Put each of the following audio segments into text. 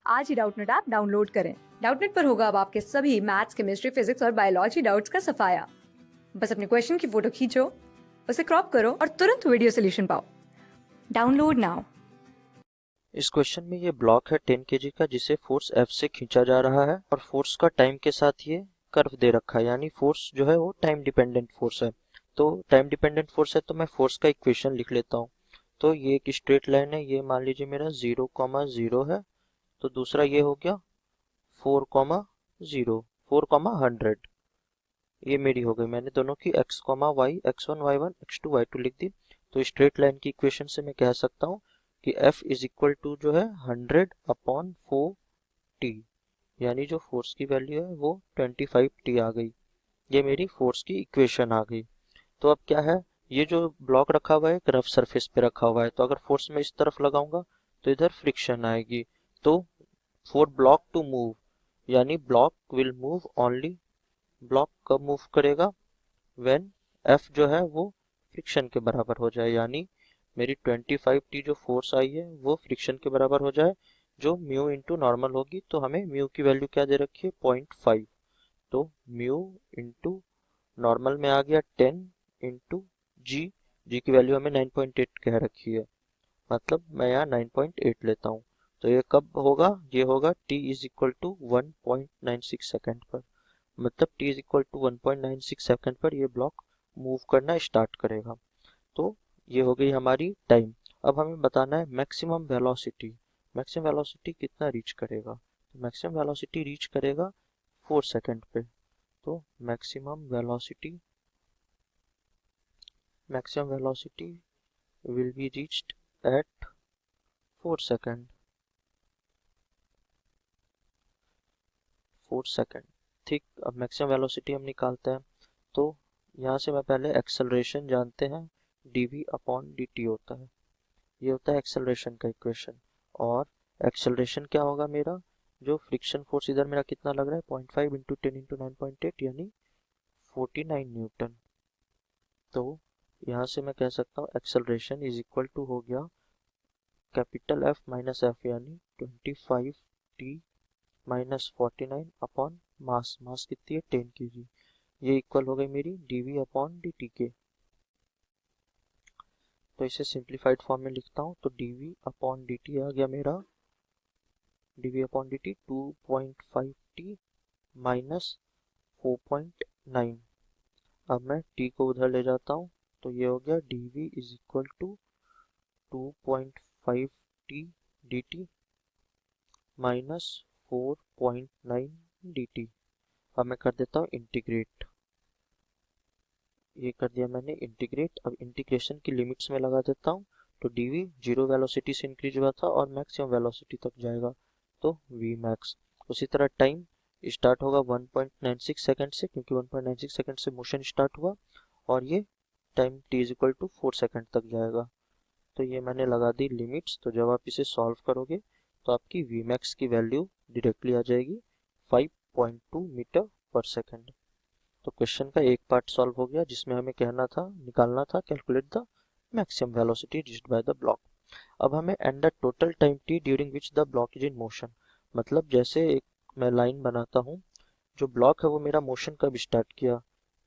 आज ही Doubtnut app download करें। Doubtnut पर होगा अब आपके सभी मैथ्स, केमिस्ट्री, फिजिक्स और बायोलॉजी डाउट्स का सफाया। बस अपने क्वेश्चन की फोटो खींचो, उसे क्रॉप करो और तुरंत वीडियो सोल्यूशन पाओ। Download now. इस क्वेश्चन में ये ब्लॉक है 10 kg का, जिसे फोर्स F से खींचा जा रहा है और फोर्स का टाइम के साथ ये कर्व दे रखा है, यानी फोर्स जो है वो टाइम डिपेंडेंट फोर्स है। तो टाइम डिपेंडेंट फोर्स है तो मैं फोर्स का इक्वेशन लिख लेता हूँ। तो ये एक स्ट्रेट लाइन है, ये मान लीजिए मेरा 0,0 है। तो दूसरा ये हो गया 4,0, 4,100। ये मेरी हो गई, मैंने दोनों की x, y, x1, y1, x2, y2 लिख दी। तो स्ट्रेट लाइन की इक्वेशन से मैं कह सकता हूँ कि F इज इक्वल टू जो है 100/4t, यानी जो फोर्स की वैल्यू है वो 25t आ गई। ये मेरी फोर्स की इक्वेशन आ गई। तो अब क्या है, ये जो ब्लॉक रखा हुआ है एक रफ सरफेस पे रखा हुआ है, तो अगर फोर्स मैं इस तरफ लगाऊंगा तो इधर फ्रिक्शन आएगी। तो फॉर ब्लॉक टू मूव, यानी block will move only, block कब मूव करेगा, व्हेन F जो है वो फ्रिक्शन के बराबर हो जाए, यानी मेरी 25t जो फोर्स आई है वो फ्रिक्शन के बराबर हो जाए, जो म्यू इंटू नॉर्मल होगी। तो हमें म्यू की वैल्यू क्या दे रखी है, 0.5। तो म्यू इंटू नॉर्मल में आ गया 10 इंटू जी। जी की वैल्यू हमें 9.8 कह रखी है, मतलब मैं यहाँ 9.8 लेता हूँ। तो ये कब होगा, ये होगा t is equal to 1.96 second पर, मतलब t is equal to 1.96 second पर ये ब्लॉक मूव करना स्टार्ट करेगा। तो ये हो गई हमारी टाइम। अब हमें बताना है मैक्सिमम वेलोसिटी। मैक्सिमम वेलोसिटी कितना रीच करेगा, तो मैक्सिमम वेलोसिटी रीच करेगा 4 सेकेंड पे। तो maximum velocity will be reached eight 4 second. 4 second, ठीक। अब मैक्सिमम वेलोसिटी हम निकालते हैं। तो यहाँ से मैं पहले एक्सेलरेशन जानते हैं, dv/dt होता है, ये होता है एक्सेलरेशन का इक्वेशन। और एक्सेलरेशन क्या होगा मेरा, जो फ्रिक्शन फोर्स इधर मेरा कितना लग रहा है 0.5 इंटू 10 इंटू 9.8, यानी 49 न्यूटन। तो यहाँ से मैं कह सकता हूँ एक्सेलरेशन इज इक्वल टू हो गया कैपिटल F माइनस एफ, यानी 25t माइनस 49 अपॉन मास। मास कितनी है 10 kg। ये इक्वल हो गई मेरी dv/dt के। तो इसे सिंप्लीफाइड फॉर्म में लिखता हूँ, तो dv/dt आ गया मेरा dv/dt 2.5t माइनस 4.9। अब मैं t को उधर ले जाता हूँ, तो ये हो गया dv is equal to 2.5t dt minus 4.9 dt। अब मैं कर देता हूँ इंटीग्रेट, ये कर दिया मैंने इंटीग्रेट। अब इंटीग्रेशन की लिमिट्स में लगा देता हूँ। तो dv जीरो वेलोसिटी से इंक्रीज हुआ था और मैक्सिमम वेलोसिटी तक जाएगा, तो v मैक्स। उसी तरह टाइम स्टार्ट होगा 1.96 सेकंड से, क्योंकि 1.96 सेकंड से मोशन स्टार्ट हुआ, और ये time t is equal to 4 second तक जाएगा। तो ये मैंने लगा दी लिमिट्स। तो जब आप इसे सॉल्व करोगे तो आपकी v मैक्स की वैल्यू डायरेक्टली आ जाएगी 5.2 मीटर पर सेकंड। तो क्वेश्चन का एक पार्ट सॉल्व हो गया, जिसमें हमें निकालना था calculate the maximum velocity reached by the block. अब हमें and the total time T during which the block is in motion, मतलब जैसे एक मैं लाइन बनाता हूँ, जो ब्लॉक है वो मेरा मोशन कब स्टार्ट किया,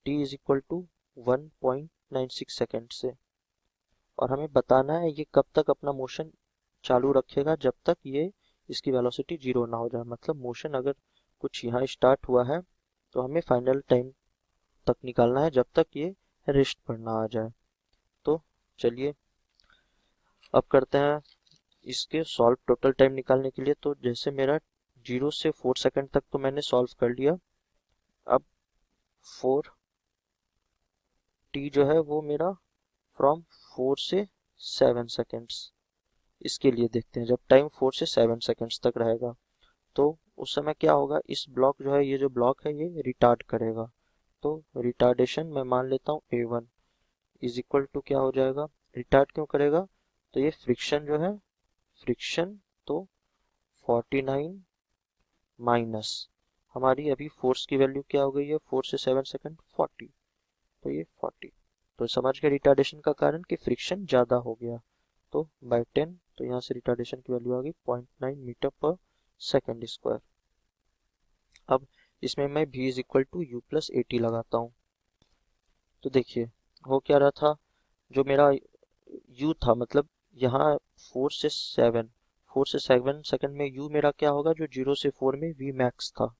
T is equal to 1.96 second से। और हमें बताना है ये कब तक अपना मोशन चालू रखेगा, जब तक ये इसकी वेलोसिटी जीरो ना हो जाए। मतलब मोशन अगर कुछ यहाँ स्टार्ट हुआ है तो हमें फाइनल टाइम तक निकालना है, जब तक ये रेस्ट पर ना आ जाए। तो चलिए अब करते हैं इसके सॉल्व टोटल टाइम निकालने के लिए। तो जैसे मेरा 0 से 4 सेकंड तक तो मैंने सॉल्व कर लिया। अब 4t जो है वो मेरा फ्रॉम 4 से 7 सेकंड्स, इसके लिए देखते हैं जब टाइम 4 से 7 सेकंड्स तक रहेगा तो उस समय क्या होगा, इस ब्लॉक जो है, ये जो ब्लॉक है ये रिटार्ड करेगा। तो रिटार्डेशन मैं मान लेता हूँ a1 इज इक्वल टू क्या हो जाएगा, रिटार्ड क्यों करेगा, तो ये फ्रिक्शन जो है, फ्रिक्शन, तो 49 माइनस हमारी अभी फोर्स की वैल्यू क्या हो गई है 4 से 7 सेकंड 40, तो ये 40। तो समझ गए रिटार्डेशन का कारण कि फ्रिक्शन ज़्यादा हो गया। तो बाय 10, तो यहाँ से रिटार्डेशन की वैल्यू आ गई 0.9 मीटर पर सेकेंड स्क्वायर। अब इसमें मैं v is equal to u plus 80 लगाता हूँ। तो देखिए हो क्या रहा था, जो मेरा u था, मतलब यहाँ 4 से 7 सेकंड में u मेरा क्या होगा, जो 0 से 4 में v मैक्स था।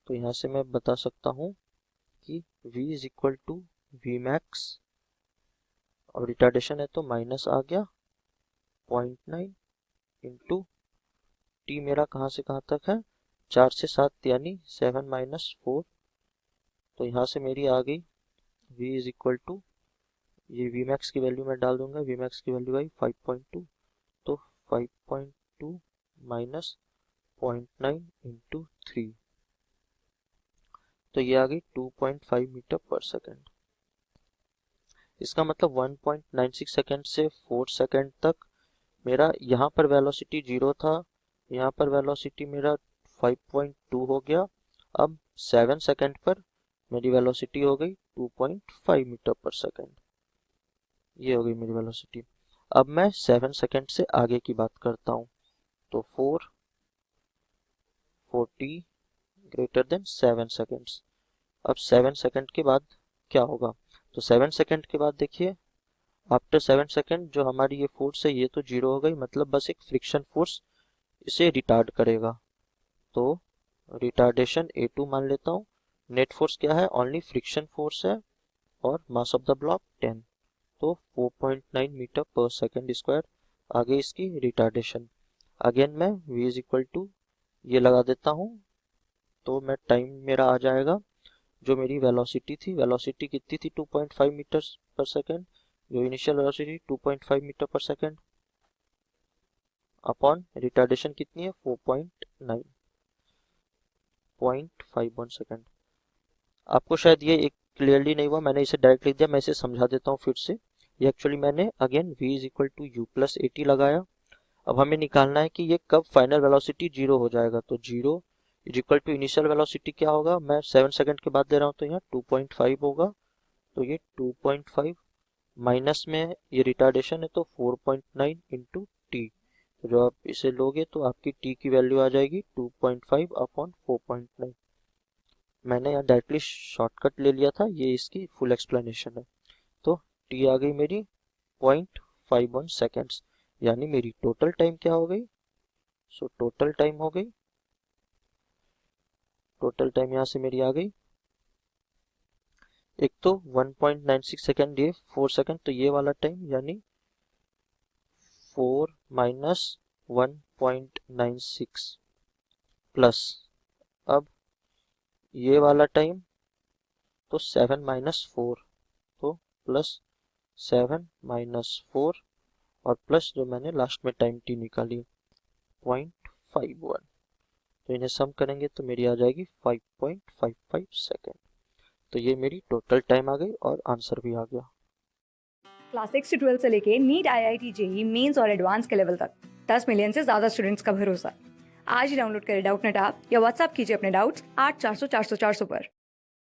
तो यहाँ से मैं बता सकता हूँ कि v is equal to v max, और रिटार्डेशन है तो माइनस आ गया 0.9 इंटू टी मेरा कहाँ से कहाँ तक है, 4 से 7 यानी 7 माइनस 4। तो यहाँ से मेरी आ गई v इज इक्वल टू, ये v मैक्स की वैल्यू मैं डाल दूंगा, v मैक्स की वैल्यू आई 5.2। तो 5.2 माइनस 0.9 इंटू 3, तो ये आ गई 2.5 मीटर पर सेकेंड। इसका मतलब 1.96 सेकेंड से 4 सेकेंड तक मेरा यहाँ पर वेलोसिटी 0 था, यहाँ पर वेलोसिटी मेरा 5.2 हो गया। अब 7 सेकेंड पर मेरी वेलोसिटी हो गई 2.5 मीटर पर सेकेंड। ये हो गई मेरी वेलोसिटी। अब मैं 7 सेकेंड से आगे की बात करता हूँ। तो 440 ग्रेटर देन 7 सेकेंड्स। अब 7 सेकेंड के बाद क्या होगा, तो 7 सेकेंड के बाद देखिए आफ्टर 7 सेकेंड जो हमारी ये फोर्स है ये तो 0 हो गई, मतलब बस एक फ्रिक्शन फोर्स इसे रिटार्ड करेगा। तो रिटार्डेशन A2 मान लेता हूँ। नेट फोर्स क्या है, ओनली फ्रिक्शन फोर्स है, और मास ऑफ द ब्लॉक 10। तो 4.9 मीटर पर सेकेंड स्क्वायर। आगे इसकी रिटार्डेशन, अगेन मैं v इज इक्वल टू ये लगा देता हूँ। तो मैं टाइम मेरा आ जाएगा, जो मेरी वेलोसिटी थी, वेलोसिटी कितनी थी 2.5 मीटर पर सेकेंड, जो इनिशियल वेलोसिटी 2.5 मीटर पर सेकेंड अपॉन रिटार्डेशन कितनी है 4.9, 0.51 सेकेंड। आपको शायद ये एक क्लियरली नहीं हुआ, मैंने इसे डायरेक्ट लिख दिया, मैं इसे समझा देता हूँ फिर से। ये एक्चुअली मैंने again v is equal to u plus 80 लगाया। अब हमें निकालना है कि ये कब फाइनल वेलोसिटी 0 हो जाएगा। तो 0 is equal to initial velocity क्या होगा, मैं 7 सेकंड के बाद दे रहा हूँ, तो यहाँ 2.5 होगा। तो ये 2.5 माइनस में ये रिटार्डेशन है तो 4.9 इंटू टी। तो जो आप इसे लोगे तो आपकी टी की वैल्यू आ जाएगी 2.5 अपॉन 4.9। मैंने यहाँ डायरेक्टली शॉर्टकट ले लिया था, ये इसकी फुल एक्सप्लेनेशन है। तो टी आ गई मेरी 0.51 सेकेंड्स, यानी मेरी टोटल टाइम क्या हो गई। सो टोटल टाइम हो गई, टोटल टाइम यहाँ से मेरी आ गई, एक तो 1.96 सेकेंड, ये 4 सेकेंड, तो ये वाला टाइम यानी 4 माइनस 1.96 प्लस, अब ये वाला टाइम तो 7 माइनस 4, तो प्लस 7 माइनस 4 और प्लस जो मैंने लास्ट में टाइम टी निकाली 0.51, तो इन्हें सम करेंगे तो मेरी आ जाएगी 5.55 सेकेंड। तो ये मेरी टोटल टाइम आ गई और आंसर भी आ गया। क्लास 6 से 12 से लेके नीट, IIT, जेईई मेंस और एडवांस के लेवल तक 10 मिलियन से ज्यादा स्टूडेंट्स का भरोसा। आज ही डाउनलोड करें डाउटनेट ऐप या व्हाट्सएप कीजिए अपने डाउट्स 8400 400 400 पर।